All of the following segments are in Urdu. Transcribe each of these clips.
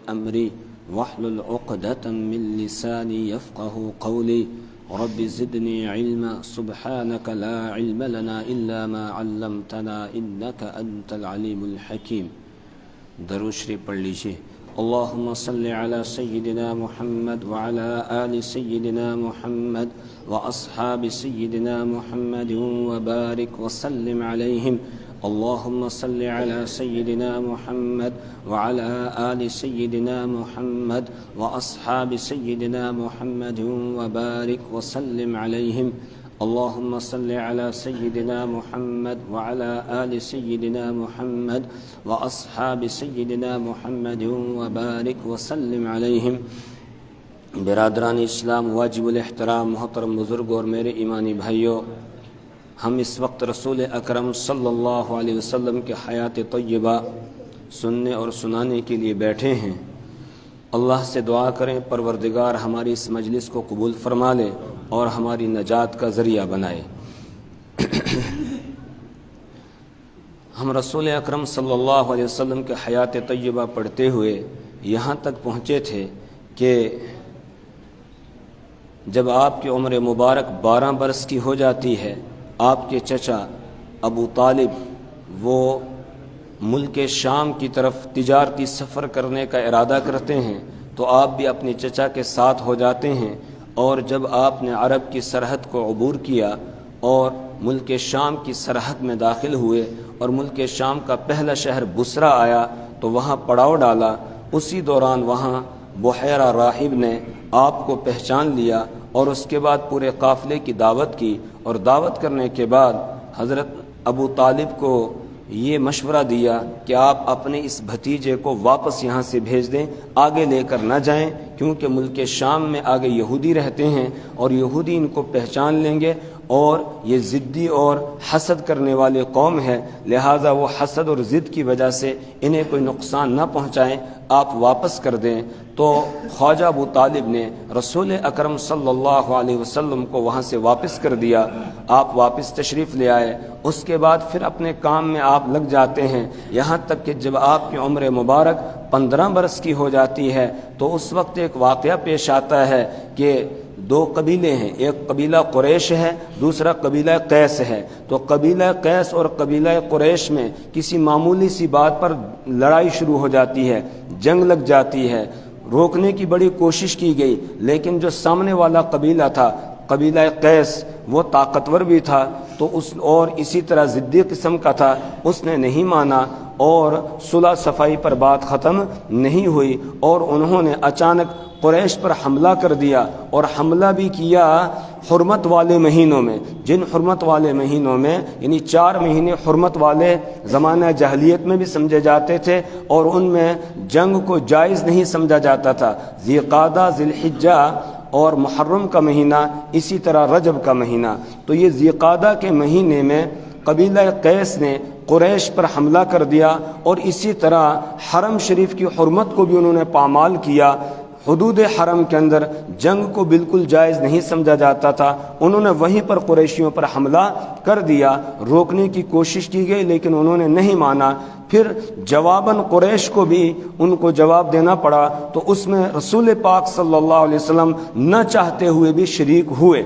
أمري واحلل عقدة من لساني يفقه قولي رب زدني علما سبحانك لا علم لنا إلا ما علمتنا إنك أنت العليم الحكيم. درود شریف پڑھ لیجیے. اللهم صل على سيدنا محمد وعلى آل سيدنا محمد وأصحاب سيدنا محمد وبارك وسلم عليهم. اللهم صل على سيدنا محمد وعلى آل سيدنا محمد وأصحاب سيدنا محمد وبارك وسلم عليهم. اللهم صل على سيدنا محمد وعلى آل سيدنا محمد وأصحاب سيدنا محمد وبارك وسلم عليهم. برادران اسلام، واجب الاحترام محترم بزرگ اور میرے ایمانی بھائیوں، ہم اس وقت رسول اکرم صلی اللہ علیہ وسلم کے حیات طیبہ سننے اور سنانے کے لیے بیٹھے ہیں. اللہ سے دعا کریں پروردگار ہماری اس مجلس کو قبول فرما لے اور ہماری نجات کا ذریعہ بنائے. ہم رسول اکرم صلی اللہ علیہ وسلم کے حیات طیبہ پڑھتے ہوئے یہاں تک پہنچے تھے کہ جب آپ کی عمر مبارک 12 برس کی ہو جاتی ہے، آپ کے چچا ابو طالب وہ ملک شام کی طرف تجارتی سفر کرنے کا ارادہ کرتے ہیں، تو آپ بھی اپنے چچا کے ساتھ ہو جاتے ہیں. اور جب آپ نے عرب کی سرحد کو عبور کیا اور ملک شام کی سرحد میں داخل ہوئے اور ملک شام کا پہلا شہر بصرہ آیا تو وہاں پڑاؤ ڈالا. اسی دوران وہاں بحیرہ راہب نے آپ کو پہچان لیا اور اس کے بعد پورے قافلے کی دعوت کی، اور دعوت کرنے کے بعد حضرت ابو طالب کو یہ مشورہ دیا کہ آپ اپنے اس بھتیجے کو واپس یہاں سے بھیج دیں، آگے لے کر نہ جائیں، کیونکہ ملک شام میں آگے یہودی رہتے ہیں اور یہودی ان کو پہچان لیں گے اور یہ ضدی اور حسد کرنے والے قوم ہے، لہٰذا وہ حسد اور ضد کی وجہ سے انہیں کوئی نقصان نہ پہنچائیں، آپ واپس کر دیں. تو خواجہ ابو طالب نے رسول اکرم صلی اللہ علیہ وسلم کو وہاں سے واپس کر دیا. آپ واپس تشریف لے آئے. اس کے بعد پھر اپنے کام میں آپ لگ جاتے ہیں، یہاں تک کہ جب آپ کی عمر مبارک 15 برس کی ہو جاتی ہے تو اس وقت ایک واقعہ پیش آتا ہے کہ 2 قبیلے ہیں، ایک قبیلہ قریش ہے، دوسرا قبیلہ قیس ہے. تو قبیلہ قیس اور قبیلہ قریش میں کسی معمولی سی بات پر لڑائی شروع ہو جاتی ہے، جنگ لگ جاتی ہے. روکنے کی بڑی کوشش کی گئی، لیکن جو سامنے والا قبیلہ تھا قبیلہ قیس وہ طاقتور بھی تھا تو اور اسی طرح ضدی قسم کا تھا، اس نے نہیں مانا اور صلح صفائی پر بات ختم نہیں ہوئی اور انہوں نے اچانک قریش پر حملہ کر دیا. اور حملہ بھی کیا حرمت والے مہینوں میں، جن حرمت والے مہینوں میں یعنی 4 مہینے حرمت والے زمانہ جاہلیت میں بھی سمجھے جاتے تھے اور ان میں جنگ کو جائز نہیں سمجھا جاتا تھا. ذی قعدہ، ذی الحجہ اور محرم کا مہینہ، اسی طرح رجب کا مہینہ. تو یہ ذی قعدہ کے مہینے میں قبیلہ قیس نے قریش پر حملہ کر دیا اور اسی طرح حرم شریف کی حرمت کو بھی انہوں نے پامال کیا. حدود حرم کے اندر جنگ کو بالکل جائز نہیں سمجھا جاتا تھا، انہوں نے وہیں پر قریشیوں پر حملہ کر دیا. روکنے کی کوشش کی گئی لیکن انہوں نے نہیں مانا. پھر جواباً قریش کو بھی ان کو جواب دینا پڑا، تو اس میں رسول پاک صلی اللہ علیہ وسلم نہ چاہتے ہوئے بھی شریک ہوئے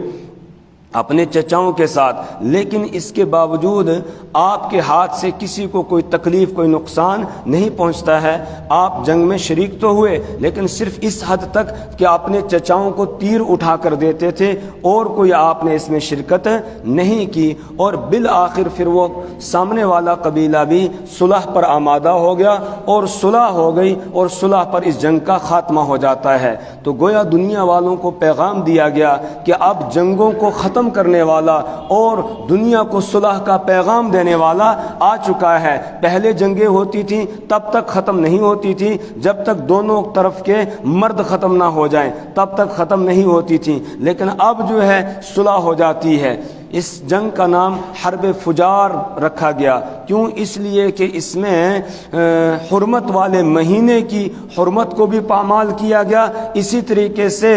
اپنے چچاؤں کے ساتھ. لیکن اس کے باوجود آپ کے ہاتھ سے کسی کو کوئی تکلیف، کوئی نقصان نہیں پہنچتا ہے. آپ جنگ میں شریک تو ہوئے لیکن صرف اس حد تک کہ اپنے چچاؤں کو تیر اٹھا کر دیتے تھے اور کوئی آپ نے اس میں شرکت نہیں کی. اور بالآخر پھر وہ سامنے والا قبیلہ بھی صلح پر آمادہ ہو گیا اور صلح ہو گئی اور صلح پر اس جنگ کا خاتمہ ہو جاتا ہے. تو گویا دنیا والوں کو پیغام دیا گیا کہ اب جنگوں کو ختم کرنے والا اور دنیا کو صلح کا پیغام دینے والا آ چکا ہے. پہلے جنگیں ہوتی تھیں تب تک ختم نہیں ہوتی تھی، جب تک دونوں طرف کے مرد ختم نہ ہو جائیں تب تک ختم نہیں ہوتی تھی، لیکن اب جو ہے صلح ہو جاتی ہے. اس جنگ کا نام حرب فجار رکھا گیا. کیوں؟ اس لیے کہ اس میں حرمت والے مہینے کی حرمت کو بھی پامال کیا گیا، اسی طریقے سے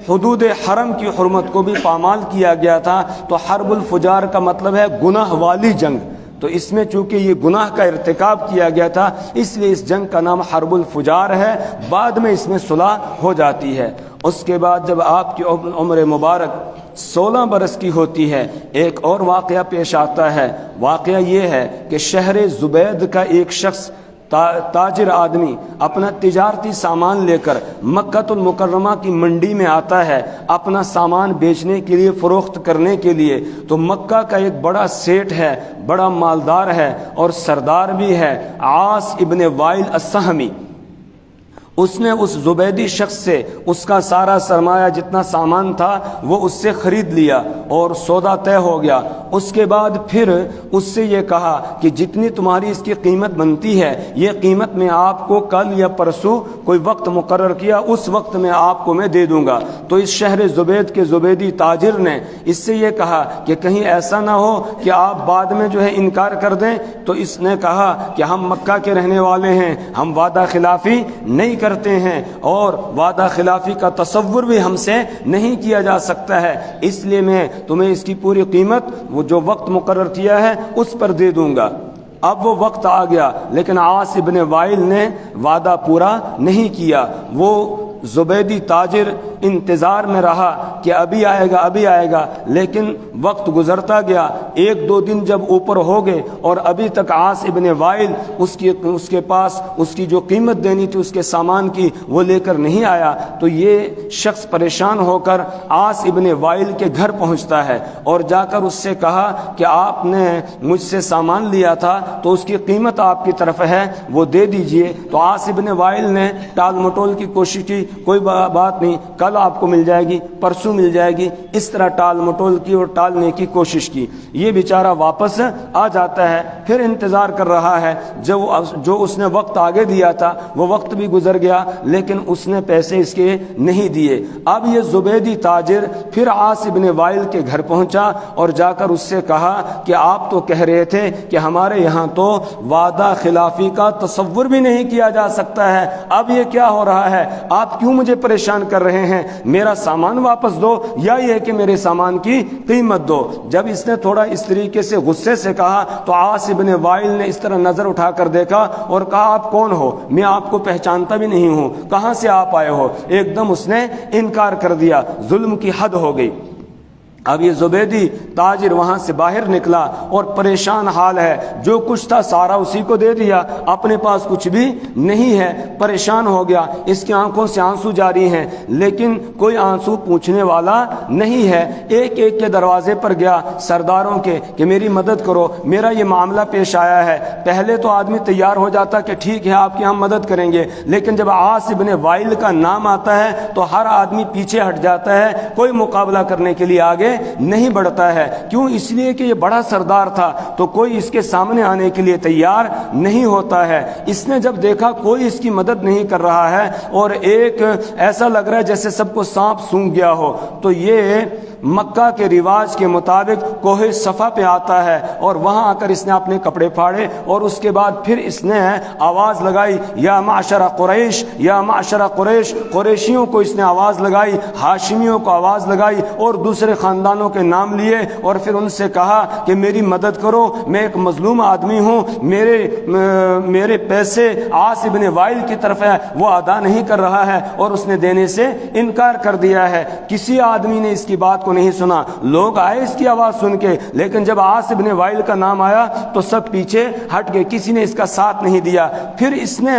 حدود حرم کی حرمت کو بھی پامال کیا گیا تھا. تو حرب الفجار کا مطلب ہے گناہ والی جنگ. تو تو اس میں چونکہ یہ گناہ کا ارتکاب کیا گیا تھا اس لیے اس جنگ کا نام حرب الفجار ہے. بعد میں اس میں صلح ہو جاتی ہے. اس کے بعد جب آپ کی عمر مبارک 16 برس کی ہوتی ہے ایک اور واقعہ پیش آتا ہے. واقعہ یہ ہے کہ شہر زبید کا ایک شخص تاجر آدمی اپنا تجارتی سامان لے کر مکہ المکرمہ کی منڈی میں آتا ہے اپنا سامان بیچنے کے لیے فروخت کرنے کے لیے. تو مکہ کا ایک بڑا سیٹ ہے, بڑا مالدار ہے اور سردار بھی ہے, عاص ابن وائل السہمی. اس نے اس زبیدی شخص سے اس کا سارا سرمایہ جتنا سامان تھا وہ اس سے خرید لیا اور سودا طے ہو گیا. اس کے بعد پھر اس سے یہ کہا کہ جتنی تمہاری اس کی قیمت بنتی ہے یہ قیمت میں آپ کو کل یا پرسوں کوئی وقت مقرر کیا اس وقت میں آپ کو میں دے دوں گا. تو اس شہر زبید کے زبیدی تاجر نے اس سے یہ کہا کہ کہیں ایسا نہ ہو کہ آپ بعد میں جو ہے انکار کر دیں. تو اس نے کہا کہ ہم مکہ کے رہنے والے ہیں, ہم وعدہ خلافی نہیں کرتے ہیں اور وعدہ خلافی کا تصور بھی ہم سے نہیں کیا جا سکتا ہے, اس لیے میں تمہیں اس کی پوری قیمت وہ جو وقت مقرر کیا ہے اس پر دے دوں گا. اب وہ وقت آ گیا لیکن عاص ابن وائل نے وعدہ پورا نہیں کیا. وہ زبیدی تاجر انتظار میں رہا کہ ابھی آئے گا لیکن وقت گزرتا گیا. ایک دو دن جب اوپر ہو گئے اور ابھی تک عاص ابن وائل اس کے پاس اس کی جو قیمت دینی تھی اس کے سامان کی وہ لے کر نہیں آیا. تو یہ شخص پریشان ہو کر عاص ابن وائل کے گھر پہنچتا ہے اور جا کر اس سے کہا کہ آپ نے مجھ سے سامان لیا تھا تو اس کی قیمت آپ کی طرف ہے وہ دے دیجئے. تو عاص ابن وائل نے ٹال مٹول کی کوشش کی, کوئی بات نہیں, کل آپ کو مل جائے گی, پرسوں مل جائے گی, اس طرح ٹال مٹول کی اور ٹالنے کی کوشش کی. یہ بیچارہ واپس آ جاتا ہے, پھر انتظار کر رہا ہے. جو اس نے وقت آگے دیا تھا وہ وقت بھی گزر گیا لیکن اس نے پیسے اس کے نہیں دیے. اب یہ زبیدی تاجر پھر عاص ابن وائل کے گھر پہنچا اور جا کر اس سے کہا کہ آپ تو کہہ رہے تھے کہ ہمارے یہاں تو وعدہ خلافی کا تصور بھی نہیں کیا جا سکتا ہے, اب یہ کیا ہو رہا ہے, آپ کیوں مجھے پریشان کر رہے ہیں, میرا سامان واپس دو یا یہ کہ میرے سامان کی قیمت دو. جب اس نے تھوڑا اس طریقے سے غصے سے کہا تو عاص ابن وائل نے اس طرح نظر اٹھا کر دیکھا اور کہا آپ کون ہو, میں آپ کو پہچانتا بھی نہیں ہوں, کہاں سے آپ آئے ہو. ایک دم اس نے انکار کر دیا, ظلم کی حد ہو گئی. اب یہ زبیدی تاجر وہاں سے باہر نکلا اور پریشان حال ہے, جو کچھ تھا سارا اسی کو دے دیا, اپنے پاس کچھ بھی نہیں ہے, پریشان ہو گیا. اس کی آنکھوں سے آنسو جاری ہیں لیکن کوئی آنسو پوچھنے والا نہیں ہے. ایک ایک کے دروازے پر گیا سرداروں کے کہ میری مدد کرو, میرا یہ معاملہ پیش آیا ہے. پہلے تو آدمی تیار ہو جاتا کہ ٹھیک ہے آپ کی ہم مدد کریں گے, لیکن جب عاص ابن وائل کا نام آتا ہے تو ہر آدمی پیچھے ہٹ جاتا ہے, کوئی مقابلہ کرنے کے لیے آگے نہیں بڑھتا ہے. کیوں؟ اس لیے کہ یہ بڑا سردار تھا تو کوئی اس کے سامنے آنے کے لیے تیار نہیں ہوتا ہے. اس نے جب دیکھا کوئی اس کی مدد نہیں کر رہا ہے اور ایک ایسا لگ رہا ہے جیسے سب کو سانپ سونگھ گیا ہو, تو یہ مکہ کے رواج کے مطابق کوہ صفا پہ آتا ہے اور وہاں آ کر اس نے اپنے کپڑے پھاڑے اور اس کے بعد پھر اس نے آواز لگائی یا معشر قریش, یا معشر قریش. قریشیوں کو اس نے آواز لگائی, ہاشمیوں کو آواز لگائی اور دوسرے خاندانوں کے نام لیے اور پھر ان سے کہا کہ میری مدد کرو, میں ایک مظلوم آدمی ہوں, میرے پیسے عاص ابن وائل کی طرف ہے وہ ادا نہیں کر رہا ہے اور اس نے دینے سے انکار کر دیا ہے. کسی آدمی نے اس کی بات کو نہیں سنا, لوگ آئے اس کی آواز سن کے, لیکن جب عاص ابن وائل کا نام آیا تو سب پیچھے ہٹ گئے, کسی نے اس کا ساتھ نہیں دیا. پھر اس نے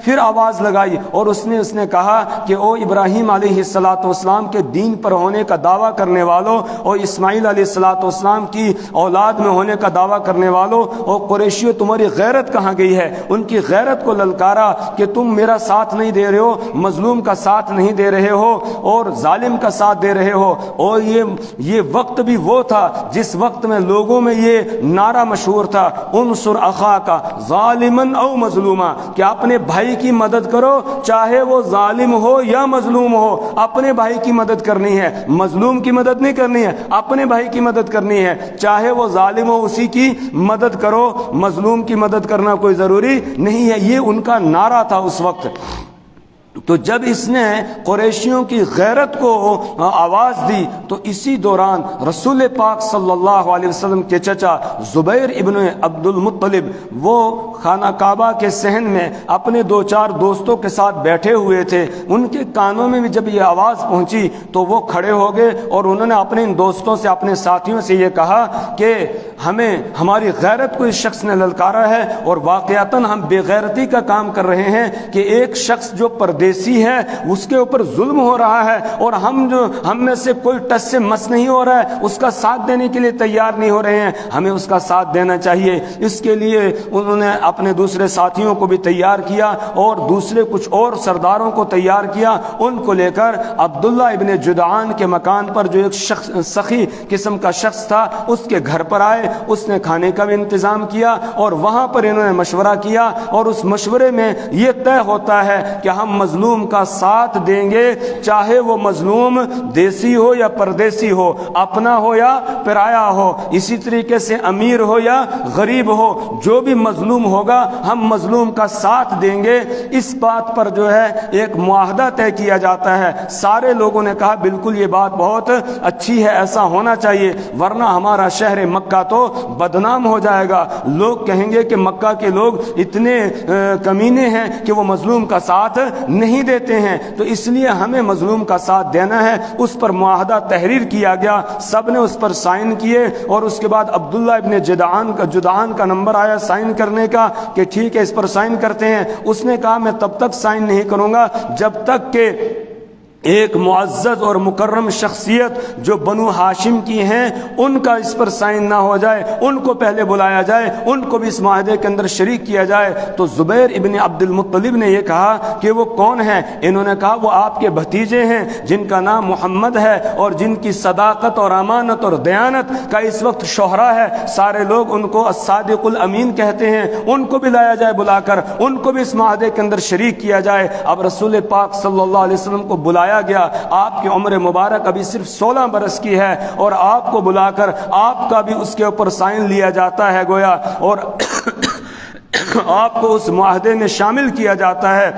پھر آواز لگائی اور اس نے کہا کہ او ابراہیم علیہ السلام کے دین پر ہونے کا دعویٰ کرنے والوں اور اسماعیل علیہ السلام کی اولاد میں ہونے کا دعویٰ کرنے والوں اور قریشیوں, تمہاری غیرت کہاں گئی ہے. ان کی غیرت کو للکارا کہ تم میرا ساتھ نہیں دے رہے ہو, مظلوم کا ساتھ نہیں دے رہے ہو اور ظالم کا ساتھ دے رہے ہو. اور یہ وقت بھی وہ تھا جس وقت میں لوگوں میں یہ نعرہ مشہور تھا, انصر اخاک ظالما او مظلوما, کہ اپنے بھائی کی مدد کرو چاہے وہ ظالم ہو یا مظلوم ہو. اپنے بھائی کی مدد کرنی ہے, مظلوم کی مدد نہیں کرنی ہے, اپنے بھائی کی مدد کرنی ہے. چاہے وہ ظالم ہو اسی کی مدد کرو, مظلوم کی مدد کرنا کوئی ضروری نہیں ہے. یہ ان کا نعرہ تھا اس وقت. تو جب اس نے قریشیوں کی غیرت کو آواز دی تو اسی دوران رسول پاک صلی اللہ علیہ وسلم کے چچا زبیر ابن عبد المطلب وہ خانہ کعبہ کے صحن میں اپنے 2-4 دوستوں کے ساتھ بیٹھے ہوئے تھے. ان کے کانوں میں بھی جب یہ آواز پہنچی تو وہ کھڑے ہو گئے اور انہوں نے اپنے ان دوستوں سے، اپنے ساتھیوں سے یہ کہا کہ ہمیں ہماری غیرت کو اس شخص نے للکارا ہے، اور واقعتاً ہم بے غیرتی کا کام کر رہے ہیں کہ ایک شخص جو پردیسی ہے اس کے اوپر ظلم ہو رہا ہے، اور ہم میں سے کوئی ٹس سے مس نہیں ہو رہا ہے، اس کا ساتھ دینے کے لیے تیار نہیں ہو رہے ہیں، ہمیں اس کا ساتھ دینا چاہیے. اس کے لیے انہوں نے اپنے دوسرے ساتھیوں کو بھی تیار کیا اور دوسرے کچھ اور سرداروں کو تیار کیا. ان کو لے کر عبداللہ ابن جدعان کے مکان پر، جو ایک سخی قسم کا شخص تھا، اس کے گھر پر آئے. اس نے کھانے کا بھی انتظام کیا اور وہاں پر انہوں نے مشورہ کیا، اور اس مشورے میں یہ طے ہوتا ہے کہ ہم مظلوم کا ساتھ دیں گے، چاہے وہ مظلوم دیسی ہو یا پردیسی ہو، اپنا ہو یا پرایا ہو، اسی طریقے سے امیر ہو یا غریب ہو، جو بھی مظلوم ہوگا ہم مظلوم کا ساتھ دیں گے. اس بات پر جو ہے ایک معاہدہ طے کیا جاتا ہے. سارے لوگوں نے کہا بالکل یہ بات بہت اچھی ہے، ایسا ہونا چاہیے، ورنہ ہمارا شہر مکہ تو بدنام ہو جائے گا. لوگ کہیں گے کہ مکہ کے لوگ اتنے کمینے ہیں کہ وہ مظلوم کا ساتھ نہیں دیتے ہیں، تو اس لیے ہمیں مظلوم کا ساتھ دینا ہے. اس پر معاہدہ تحریر کیا گیا، سب نے اس پر سائن کیے، اور اس کے بعد عبداللہ ابن جدعان کا نمبر آیا سائن کرنے کا کہ ٹھیک ہے اس پر سائن کرتے ہیں. اس نے کہا میں تب تک سائن نہیں کروں گا جب تک کہ ایک معزز اور مکرم شخصیت جو بنو ہاشم کی ہیں ان کا اس پر سائن نہ ہو جائے، ان کو پہلے بلایا جائے، ان کو بھی اس معاہدے کے اندر شریک کیا جائے. تو زبیر ابن عبد المطلب نے یہ کہا کہ وہ کون ہیں؟ انہوں نے کہا وہ آپ کے بھتیجے ہیں جن کا نام محمد ہے اور جن کی صداقت اور امانت اور دیانت کا اس وقت شہرہ ہے. سارے لوگ ان کو الصادق الامین کہتے ہیں. ان کو بھی لایا جائے بلا کر، ان کو بھی اس معاہدے کے اندر شریک کیا جائے. اب رسول پاک صلی اللہ علیہ وسلم کو بلایا گیا. آپ کی عمر مبارک ابھی صرف 16 برس کی ہے، اور آپ کو بلا کر آپ کا بھی اس کے اوپر سائن لیا جاتا ہے گویا، اور آپ کو اس معاہدے میں شامل کیا جاتا ہے.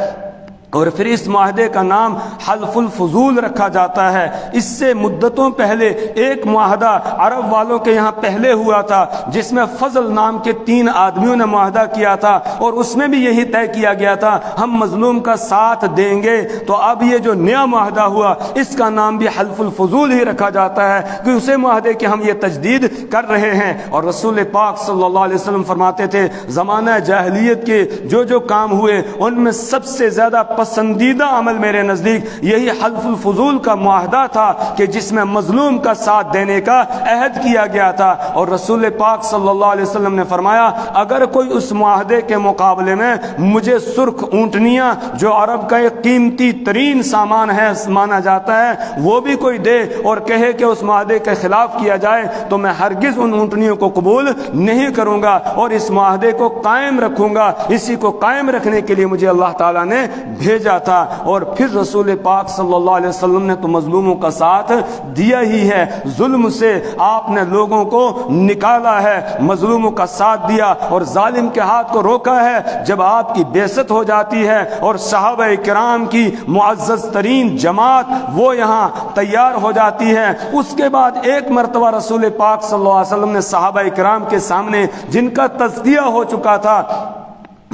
اور پھر اس معاہدے کا نام حلف الفضول رکھا جاتا ہے. اس سے مدتوں پہلے ایک معاہدہ عرب والوں کے یہاں پہلے ہوا تھا جس میں فضل نام کے 3 آدمیوں نے معاہدہ کیا تھا، اور اس میں بھی یہی طے کیا گیا تھا ہم مظلوم کا ساتھ دیں گے. تو اب یہ جو نیا معاہدہ ہوا اس کا نام بھی حلف الفضول ہی رکھا جاتا ہے کہ اسے معاہدے کے ہم یہ تجدید کر رہے ہیں. اور رسول پاک صلی اللہ علیہ وسلم فرماتے تھے زمانہ جاہلیت کے جو کام ہوئے ان میں سب سے زیادہ پسندیدہ عمل میرے نزدیک یہی حلف الفضول کا معاہدہ تھا کہ جس میں مظلوم کا ساتھ دینے کا عہد کیا گیا تھا. اور رسول پاک صلی اللہ علیہ وسلم نے فرمایا اگر کوئی اس معاہدے کے مقابلے میں مجھے سرخ اونٹنیاں جو عرب کا ایک قیمتی ترین سامان ہے مانا جاتا ہے وہ بھی کوئی دے اور کہے کہ اس معاہدے کے خلاف کیا جائے تو میں ہرگز ان اونٹنیوں کو قبول نہیں کروں گا اور اس معاہدے کو قائم رکھوں گا. اسی کو قائم رکھنے کے لیے مجھے اللہ تعالیٰ نے بھیجا تھا. اور پھر رسول پاک صلی اللہ علیہ وسلم نے تو مظلوموں کا ساتھ دیا ہی ہے. ظلم سے آپ نے لوگوں کو نکالا ہے، مظلوموں کا ساتھ دیا اور ظالم کے ہاتھ کو روکا ہے. جب آپ کی بعثت ہو جاتی ہے اور صحابہ کرام کی معزز ترین جماعت وہ یہاں تیار ہو جاتی ہے، اس کے بعد ایک مرتبہ رسول پاک صلی اللہ علیہ وسلم نے صحابہ کرام کے سامنے جن کا تزکیہ ہو چکا تھا،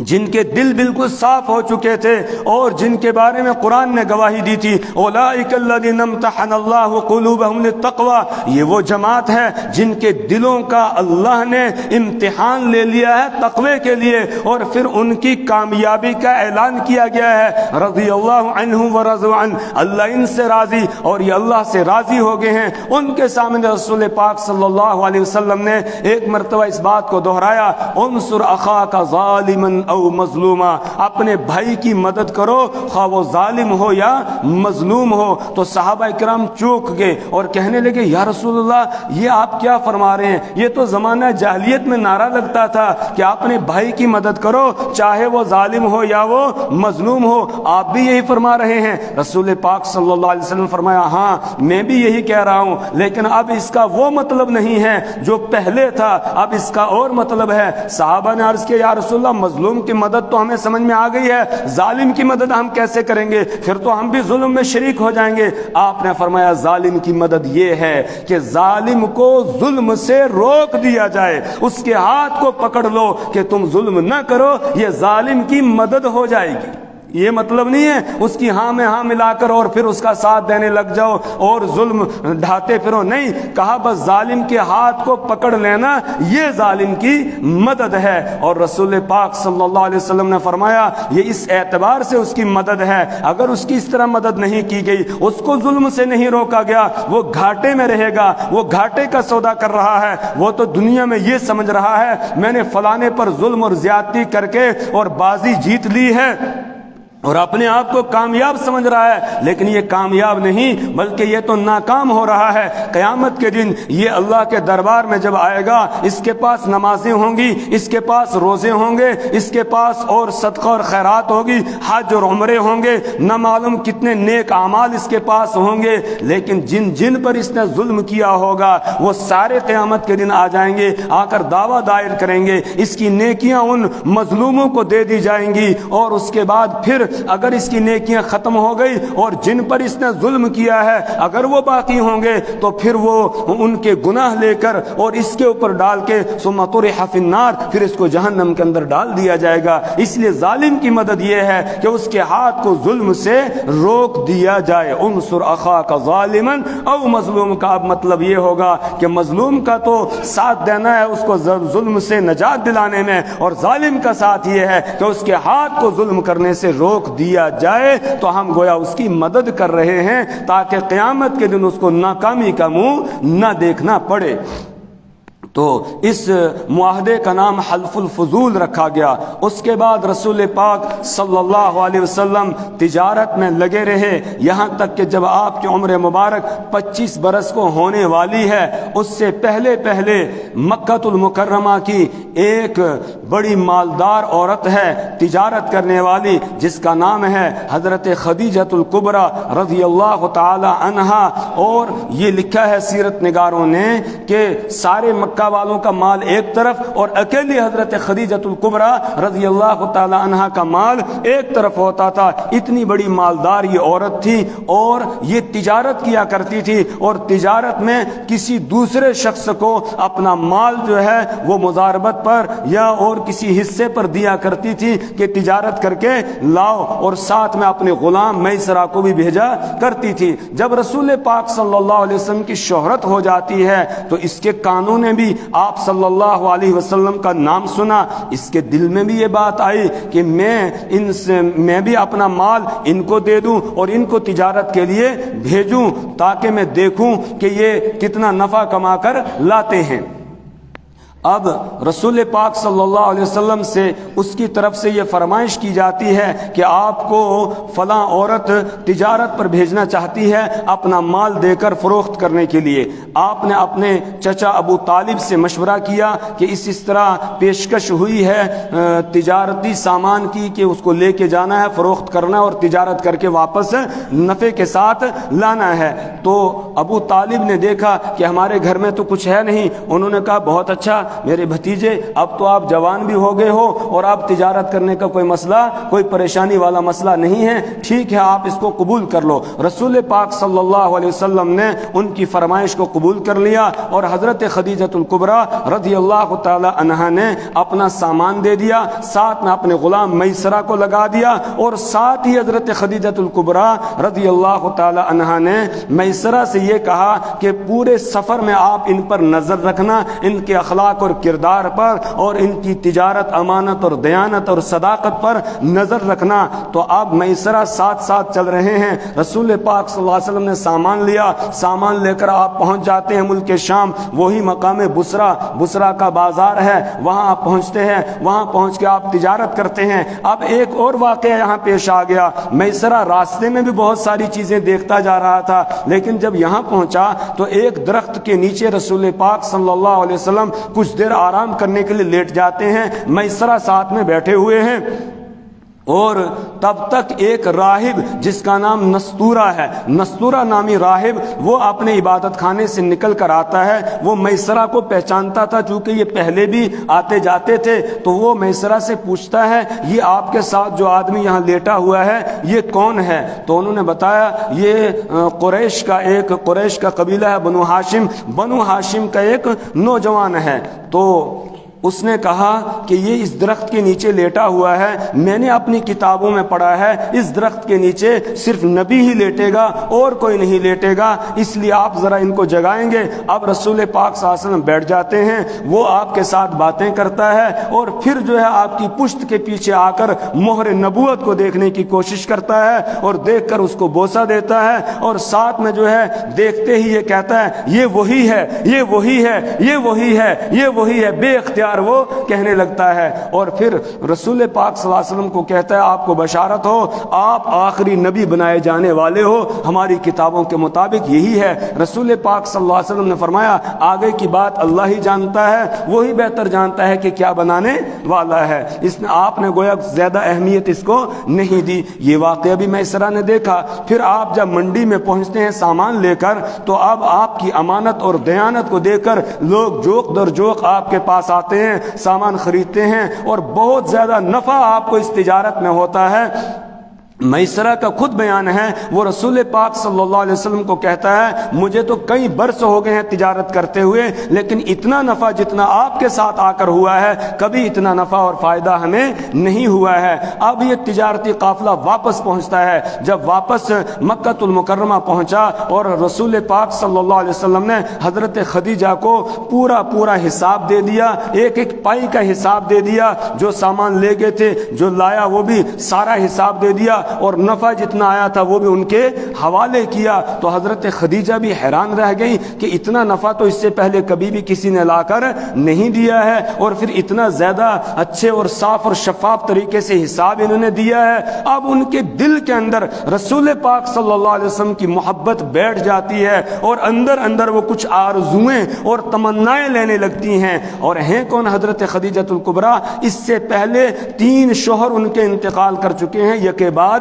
جن کے دل بالکل صاف ہو چکے تھے اور جن کے بارے میں قرآن نے گواہی دی تھی اولئک الذین امتحن اللہ قلوبہم للتقوی، یہ وہ جماعت ہے جن کے دلوں کا اللہ نے امتحان لے لیا ہے تقوی کے لیے اور پھر ان کی کامیابی کا اعلان کیا گیا ہے. رضی اللہ عنہم ورضوا عنہ، اللہ ان سے راضی اور یہ اللہ سے راضی ہو گئے ہیں. ان کے سامنے رسول پاک صلی اللہ علیہ وسلم نے ایک مرتبہ اس بات کو دہرایا انصر اخاک ظالما او مظلوما، اپنے بھائی کی مدد کرو خواہ وہ ظالم ہو یا مظلوم ہو. تو صحابہ کرام چوک گئے اور کہنے لگے یا رسول اللہ یہ آپ کیا فرما رہے ہیں؟ یہ تو زمانہ جاہلیت میں نعرہ لگتا تھا کہ اپنے بھائی کی مدد کرو چاہے وہ ظالم ہو یا وہ مظلوم ہو، آپ بھی یہی فرما رہے ہیں؟ رسول پاک صلی اللہ علیہ وسلم فرمایا ہاں میں بھی یہی کہہ رہا ہوں، لیکن اب اس کا وہ مطلب نہیں ہے جو پہلے تھا، اب اس کا اور مطلب ہے. صحابہ نے عرض کیا یا رسول اللہ مظلوم مظلوم کی مدد تو ہمیں سمجھ میں آ گئی ہے، ظالم کی مدد ہم کیسے کریں گے؟ پھر تو ہم بھی ظلم میں شریک ہو جائیں گے۔ آپ نے فرمایا ظالم کی مدد یہ ہے کہ ظالم کو ظلم سے روک دیا جائے، اس کے ہاتھ کو پکڑ لو کہ تم ظلم نہ کرو، یہ ظالم کی مدد ہو جائے گی۔ یہ مطلب نہیں ہے اس کی ہاں میں ہاں ملا کر اور پھر اس کا ساتھ دینے لگ جاؤ اور ظلم ڈھاتے پھرو، نہیں کہا بس ظالم کے ہاتھ کو پکڑ لینا یہ ظالم کی مدد ہے۔ اور رسول پاک صلی اللہ علیہ وسلم نے فرمایا یہ اس اعتبار سے اس کی مدد ہے، اگر اس کی اس طرح مدد نہیں کی گئی، اس کو ظلم سے نہیں روکا گیا، وہ گھاٹے میں رہے گا، وہ گھاٹے کا سودا کر رہا ہے، وہ تو دنیا میں یہ سمجھ رہا ہے میں نے فلانے پر ظلم اور زیادتی کر کے اور بازی جیت لی ہے اور اپنے آپ کو کامیاب سمجھ رہا ہے، لیکن یہ کامیاب نہیں بلکہ یہ تو ناکام ہو رہا ہے۔ قیامت کے دن یہ اللہ کے دربار میں جب آئے گا، اس کے پاس نمازیں ہوں گی، اس کے پاس روزے ہوں گے، اس کے پاس اور صدقہ اور خیرات ہوگی، حج اور عمرے ہوں گے، نہ معلوم کتنے نیک اعمال اس کے پاس ہوں گے، لیکن جن پر اس نے ظلم کیا ہوگا وہ سارے قیامت کے دن آ جائیں گے، آ کر دعویٰ دائر کریں گے، اس کی نیکیاں ان مظلوموں کو دے دی جائیں گی، اور اس کے بعد پھر اگر اس کی نیکیاں ختم ہو گئی اور جن پر اس نے ظلم کیا ہے اگر وہ باقی ہوں گے تو پھر وہ ان کے گناہ لے کر اور اس کے اوپر ڈال کے ثم طرح فی النار، پھر اس کو جہنم کے اندر ڈال دیا جائے گا۔ اس لیے ظالم کی مدد یہ ہے کہ اس کے ہاتھ کو ظلم سے روک دیا جائے۔ انصر اخاک ظالما او مظلوم کا اب مطلب یہ ہوگا کہ مظلوم کا تو ساتھ دینا ہے اس کو ظلم سے نجات دلانے میں، اور ظالم کا ساتھ یہ ہے کہ اس کے ہاتھ کو ظلم کرنے سے روک دیا جائے، تو ہم گویا اس کی مدد کر رہے ہیں تاکہ قیامت کے دن اس کو ناکامی کا منہ نہ دیکھنا پڑے۔ تو اس معاہدے کا نام حلف الفضول رکھا گیا۔ اس کے بعد رسول پاک صلی اللہ علیہ وسلم تجارت میں لگے رہے، یہاں تک کہ جب آپ کی عمر مبارک 25 برس کو ہونے والی ہے، اس سے پہلے مکہ المکرمہ کی ایک بڑی مالدار عورت ہے تجارت کرنے والی، جس کا نام ہے حضرت خدیجہ الکبریٰ رضی اللہ تعالی عنہا، اور یہ لکھا ہے سیرت نگاروں نے کہ سارے مکہ والوں کا مال ایک طرف اور اکیلی حضرت خدیجہ الکبریٰ رضی اللہ تعالی عنہا کا مال ایک طرف ہوتا تھا۔ اتنی بڑی مالدار یہ عورت تھی اور یہ تجارت کیا کرتی تھی، اور تجارت میں کسی دوسرے شخص کو اپنا مال جو ہے وہ مضاربت پر یا اور کسی حصے پر دیا کرتی تھی کہ تجارت کر کے لاؤ، اور ساتھ میں اپنے غلام میسرہ کو بھی بھیجا کرتی تھی۔ جب رسول پاک صلی اللہ علیہ وسلم کی شہرت ہو جاتی ہے تو اس کے کانوں نے بھی آپ صلی اللہ علیہ وسلم کا نام سنا، اس کے دل میں بھی یہ بات آئی کہ میں بھی اپنا مال ان کو دے دوں اور ان کو تجارت کے لیے بھیجوں تاکہ میں دیکھوں کہ یہ کتنا نفع کما کر لاتے ہیں۔ اب رسول پاک صلی اللہ علیہ وسلم سے اس کی طرف سے یہ فرمائش کی جاتی ہے کہ آپ کو فلاں عورت تجارت پر بھیجنا چاہتی ہے اپنا مال دے کر فروخت کرنے کے لیے۔ آپ نے اپنے چچا ابو طالب سے مشورہ کیا کہ اس طرح پیشکش ہوئی ہے تجارتی سامان کی کہ اس کو لے کے جانا ہے، فروخت کرنا ہے اور تجارت کر کے واپس نفع کے ساتھ لانا ہے۔ تو ابو طالب نے دیکھا کہ ہمارے گھر میں تو کچھ ہے نہیں، انہوں نے کہا بہت اچھا میرے بھتیجے، اب تو آپ جوان بھی ہو گئے ہو اور آپ تجارت کرنے کا کوئی مسئلہ، کوئی پریشانی والا مسئلہ نہیں ہے، ٹھیک ہے آپ اس کو قبول کر لو۔ رسول پاک صلی اللہ علیہ وسلم نے ان کی فرمائش کو قبول کر لیا اور حضرت خدیجہ الکبریٰ رضی اللہ تعالی عنہا نے اپنا سامان دے دیا، ساتھ میں اپنے غلام میسرہ کو لگا دیا، اور ساتھ ہی حضرت خدیجہ الکبریٰ رضی اللہ تعالی عنہا نے میسرہ سے یہ کہا کہ پورے سفر میں آپ ان پر نظر رکھنا، ان کے اخلاق اور کردار پر اور ان کی تجارت امانت اور دیانت اور صداقت پر نظر رکھنا۔ تو اب میسرہ ساتھ چل رہے ہیں، رسول پاک صلی اللہ علیہ وسلم نے سامان لیا، سامان لے کر آپ پہنچ جاتے ہیں ملک شام، وہی مقام بصرہ کا بازار ہے، وہاں آپ پہنچتے ہیں، وہاں پہنچ کے آپ تجارت کرتے ہیں۔ اب ایک اور واقعہ یہاں پیش آ گیا، میسرہ راستے میں بھی بہت ساری چیزیں دیکھتا جا رہا تھا، لیکن جب یہاں پہنچا تو ایک درخت کے نیچے رسول پاک صلی اللہ علیہ وسلم کچھ دیر آرام کرنے کے لیے لیٹ جاتے ہیں، میسرہ ساتھ میں بیٹھے ہوئے ہیں۔ اور تب تک ایک راہب جس کا نام نستورہ ہے، نستورہ نامی راہب، وہ اپنے عبادت خانے سے نکل کر آتا ہے۔ وہ میسرہ کو پہچانتا تھا، چونکہ یہ پہلے بھی آتے جاتے تھے، تو وہ میسرہ سے پوچھتا ہے یہ آپ کے ساتھ جو آدمی یہاں لیٹا ہوا ہے یہ کون ہے؟ تو انہوں نے بتایا یہ قریش کا قبیلہ ہے، بنو ہاشم کا ایک نوجوان ہے۔ تو اس نے کہا کہ یہ اس درخت کے نیچے لیٹا ہوا ہے، میں نے اپنی کتابوں میں پڑھا ہے اس درخت کے نیچے صرف نبی ہی لیٹے گا اور کوئی نہیں لیٹے گا، اس لیے آپ ذرا ان کو جگائیں گے۔ اب رسول پاک صلی اللہ علیہ وسلم بیٹھ جاتے ہیں، وہ آپ کے ساتھ باتیں کرتا ہے اور پھر جو ہے آپ کی پشت کے پیچھے آ کر مہر نبوت کو دیکھنے کی کوشش کرتا ہے اور دیکھ کر اس کو بوسہ دیتا ہے، اور ساتھ میں جو ہے دیکھتے ہی یہ کہتا ہے یہ وہی ہے، یہ وہی ہے، یہ وہی ہے، یہ وہی ہے، بے اختیار وہ کہنے لگتا ہے۔ اور پھر رسول پاک صلی اللہ علیہ وسلم کو کہتا ہے آپ کو بشارت ہو، آپ آخری نبی بنائے جانے والے ہو، ہماری کتابوں کے مطابق یہی ہے۔ رسول پاک صلی اللہ علیہ وسلم نے فرمایا آگے کی بات اللہ ہی جانتا ہے، وہی بہتر جانتا ہے کہ کیا بنانے والا ہے، آپ نے گویا زیادہ اہمیت اس کو نہیں دی۔ یہ واقعہ بھی میسرہ نے دیکھا۔ پھر آپ جب منڈی میں پہنچتے ہیں سامان لے کر، تو اب آپ کی امانت اور دیانت کو دیکھ کر لوگ جوق در جوق آپ کے پاس آتے ہیں، سامان خریدتے ہیں اور بہت زیادہ نفع آپ کو اس تجارت میں ہوتا ہے۔ میسرہ کا خود بیان ہے، وہ رسول پاک صلی اللہ علیہ وسلم کو کہتا ہے مجھے تو کئی برس ہو گئے ہیں تجارت کرتے ہوئے، لیکن اتنا نفع جتنا آپ کے ساتھ آ کر ہوا ہے کبھی اتنا نفع اور فائدہ ہمیں نہیں ہوا ہے۔ اب یہ تجارتی قافلہ واپس پہنچتا ہے۔ جب واپس مکہ المکرمہ پہنچا اور رسول پاک صلی اللہ علیہ وسلم نے حضرت خدیجہ کو پورا حساب دے دیا، ایک ایک پائی کا حساب دے دیا، جو سامان لے گئے تھے جو لایا وہ بھی سارا حساب دے دیا، اور نفع جتنا آیا تھا وہ بھی ان کے حوالے کیا، تو حضرت خدیجہ بھی حیران رہ گئی کہ اتنا نفع تو اس سے پہلے کبھی بھی کسی نے لا کر نہیں دیا ہے، اور پھر اتنا زیادہ اچھے اور صاف اور شفاف طریقے سے حساب انہوں نے دیا ہے۔ اب ان کے دل کے اندر رسول پاک صلی اللہ علیہ وسلم کی محبت بیٹھ جاتی ہے، اور اندر وہ کچھ آرزویں اور تمنائیں لینے لگتی ہیں۔ اور ہیں کون حضرت خدیجہ الکبریٰ؟ اس سے پہلے 3 شوہر ان کے انتقال کر چکے ہیں، یکے بعد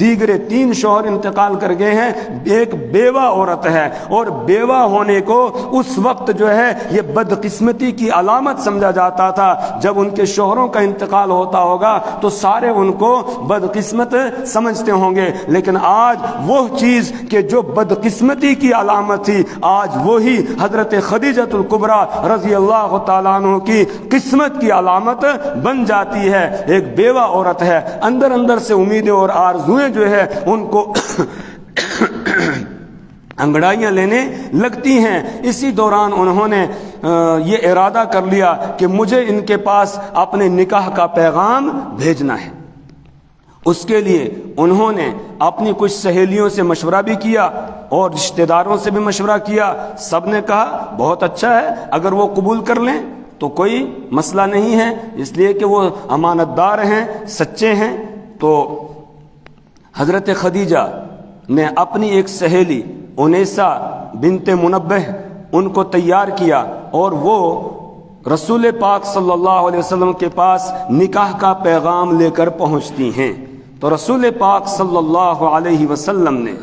دیگرے 3 شوہر انتقال کر گئے ہیں، ایک بیوہ عورت ہے، اور بیوہ ہونے کو اس وقت جو ہے یہ بدقسمتی کی علامت سمجھا جاتا تھا۔ جب ان کے شوہروں کا انتقال ہوتا ہوگا تو سارے ان کو بدقسمت سمجھتے ہوں گے، لیکن آج وہ چیز کہ جو بدقسمتی کی علامت تھی، آج وہی حضرت خدیجہ الکبریٰ رضی اللہ تعالیٰ عنہ کی قسمت کی علامت بن جاتی ہے۔ ایک بیوہ عورت ہے، اندر سے امیدیں اور آرزویں جو ہے ان کو انگڑائیاں لینے لگتی ہیں۔ اسی دوران انہوں نے یہ ارادہ کر لیا کہ مجھے ان کے پاس اپنے نکاح کا پیغام بھیجنا ہے۔ اس کے لیے انہوں نے اپنی کچھ سہیلیوں سے مشورہ بھی کیا اور رشتہ داروں سے بھی مشورہ کیا۔ سب نے کہا بہت اچھا ہے، اگر وہ قبول کر لیں تو کوئی مسئلہ نہیں ہے، اس لیے کہ وہ امانت دار ہیں، سچے ہیں۔ تو حضرت خدیجہ نے اپنی ایک سہیلی انیسہ بنت منبہ ان کو تیار کیا، اور وہ رسول پاک صلی اللہ علیہ وسلم کے پاس نکاح کا پیغام لے کر پہنچتی ہیں۔ تو رسول پاک صلی اللہ علیہ وسلم نے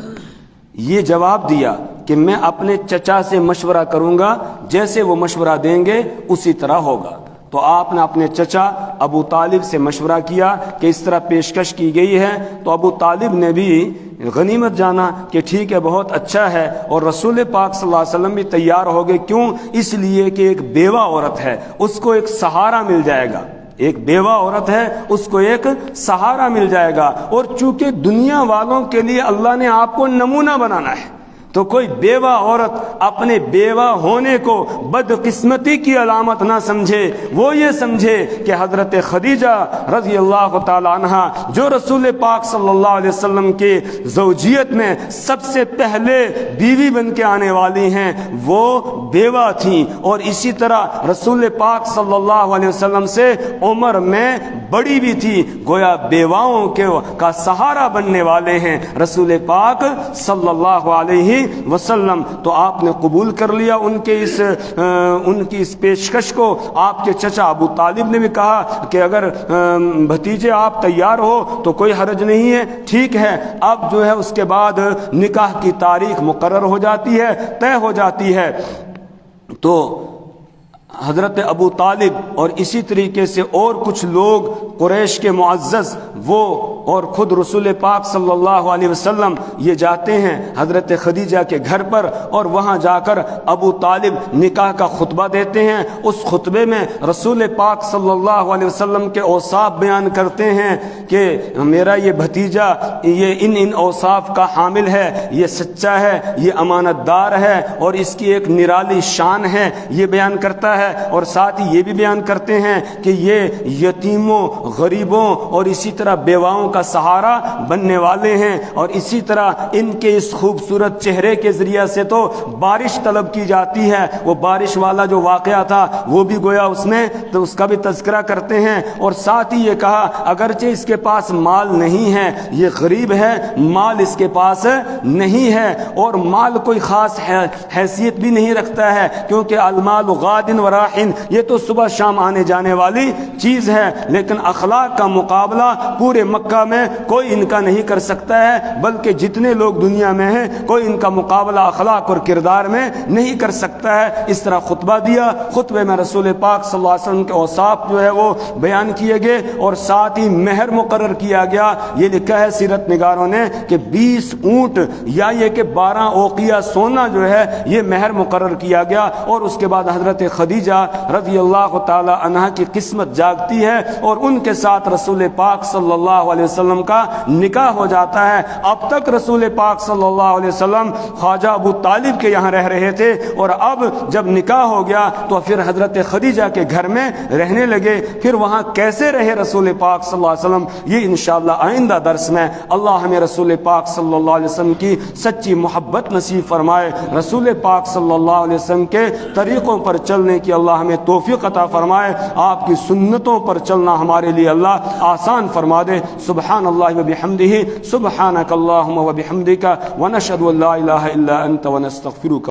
یہ جواب دیا کہ میں اپنے چچا سے مشورہ کروں گا، جیسے وہ مشورہ دیں گے اسی طرح ہوگا۔ تو آپ نے اپنے چچا ابو طالب سے مشورہ کیا کہ اس طرح پیشکش کی گئی ہے، تو ابو طالب نے بھی غنیمت جانا کہ ٹھیک ہے، بہت اچھا ہے، اور رسول پاک صلی اللہ علیہ وسلم بھی تیار ہو گئے۔ کیوں؟ اس لیے کہ ایک بیوہ عورت ہے، اس کو ایک سہارا مل جائے گا، ایک بیوہ عورت ہے اس کو ایک سہارا مل جائے گا، اور چونکہ دنیا والوں کے لیے اللہ نے آپ کو نمونہ بنانا ہے، تو کوئی بیوہ عورت اپنے بیوہ ہونے کو بدقسمتی کی علامت نہ سمجھے، وہ یہ سمجھے کہ حضرت خدیجہ رضی اللہ تعالی عنہ جو رسول پاک صلی اللہ علیہ وسلم کے زوجیت میں سب سے پہلے بیوی بن کے آنے والی ہیں، وہ بیوہ تھیں، اور اسی طرح رسول پاک صلی اللہ علیہ وسلم سے عمر میں بڑی بھی تھی، گویا بیواؤں کا سہارا بننے والے ہیں رسول پاک صلی اللہ علیہ وسلم۔ تو آپ نے قبول کر لیا ان کی اس پیشکش کو۔ آپ کے چچا ابو طالب نے بھی کہا کہ اگر بھتیجے آپ تیار ہو تو کوئی حرج نہیں ہے، ٹھیک ہے۔ اب جو ہے اس کے بعد نکاح کی تاریخ مقرر ہو جاتی ہے، طے ہو جاتی ہے۔ تو حضرت ابو طالب اور اسی طریقے سے اور کچھ لوگ قریش کے معزز وہ اور خود رسول پاک صلی اللہ علیہ وسلم یہ جاتے ہیں حضرت خدیجہ کے گھر پر، اور وہاں جا کر ابو طالب نکاح کا خطبہ دیتے ہیں۔ اس خطبے میں رسول پاک صلی اللہ علیہ وسلم کے اوصاف بیان کرتے ہیں کہ میرا یہ بھتیجا یہ ان اوصاف کا حامل ہے، یہ سچا ہے، یہ امانت دار ہے، اور اس کی ایک نرالی شان ہے، یہ بیان کرتا ہے۔ اور ساتھ ہی یہ بھی بیان کرتے ہیں کہ یہ یتیموں، غریبوں اور اسی طرح بیواؤں کا سہارا بننے والے ہیں، اور اسی طرح ان کے اس خوبصورت چہرے کے ذریعے سے تو بارش طلب کی جاتی ہے۔ وہ بارش والا جو واقعہ تھا وہ بھی گویا اس نے تو اس کا بھی تذکرہ کرتے ہیں۔ اور ساتھ ہی یہ کہا اگرچہ اس کے پاس مال نہیں ہے، یہ غریب ہے، مال اس کے پاس نہیں ہے، اور مال کوئی خاص حیثیت بھی نہیں رکھتا ہے، کیونکہ المال غادن وراحن، یہ تو صبح شام آنے جانے والی چیز ہے، لیکن اخلاق کا مقابلہ پورے مکہ میں کوئی ان کا نہیں کر سکتا ہے، بلکہ جتنے لوگ دنیا میں ہیں کوئی ان کا مقابلہ اخلاق اور کردار میں نہیں کر سکتا ہے۔ اس طرح خطبہ دیا، خطبے میں رسول پاک صلی اللہ علیہ وسلم کے اوصاف جو ہے وہ بیان کیے گئے، اور ساتھ ہی مہر مقرر کیا گیا۔ یہ لکھا ہے سیرت نگاروں نے کہ 20 اونٹ یا یہ کہ 12 اوقیہ سونا جو ہے یہ مہر مقرر کیا گیا، اور اس کے بعد حضرت خدیجہ رضی اللہ تعالی عنہا کی قسمت جاگتی ہے، اور ان کے ساتھ رسول پاک صلی اللہ علیہ وسلم کا نکاح ہو جاتا ہے۔ اب تک رسول پاک صلی اللہ علیہ وسلم خواجہ ابو طالب کے یہاں رہ رہے تھے، اور اب جب نکاح ہو گیا تو پھر حضرت خدیجہ کے گھر میں رہنے لگے۔ پھر وہاں کیسے رہے رسول پاک صلی اللہ علیہ وسلم، یہ انشاءاللہ آئندہ درس میں اللہ ہمیں رسول پاک صلی اللہ علیہ وسلم کی سچی محبت نصیب فرمائے، رسول پاک صلی اللہ علیہ وسلم کے طریقوں پر چلنے کی اللہ ہمیں توفیق عطا فرمائے، آپ کی سنتوں پر چلنا ہمارے لیے اللہ آسان فرما دے۔ سبحان اللہ و بحمدہ، سبحانک اللہم و بحمدک، ونشہد ان لا الہ الا انت ونستغفرک۔